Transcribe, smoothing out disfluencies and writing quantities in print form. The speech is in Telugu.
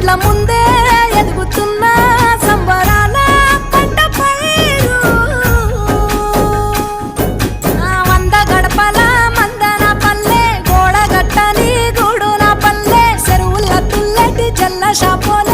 కండ్ల ముందే ఎదుగుతున్న సంబరాల పంట పైరు. వంద గడపల మందన పల్లె, గోడ గట్టని గూడున పల్లె, చెరువుల తుల్లటి జల్ల షాపోల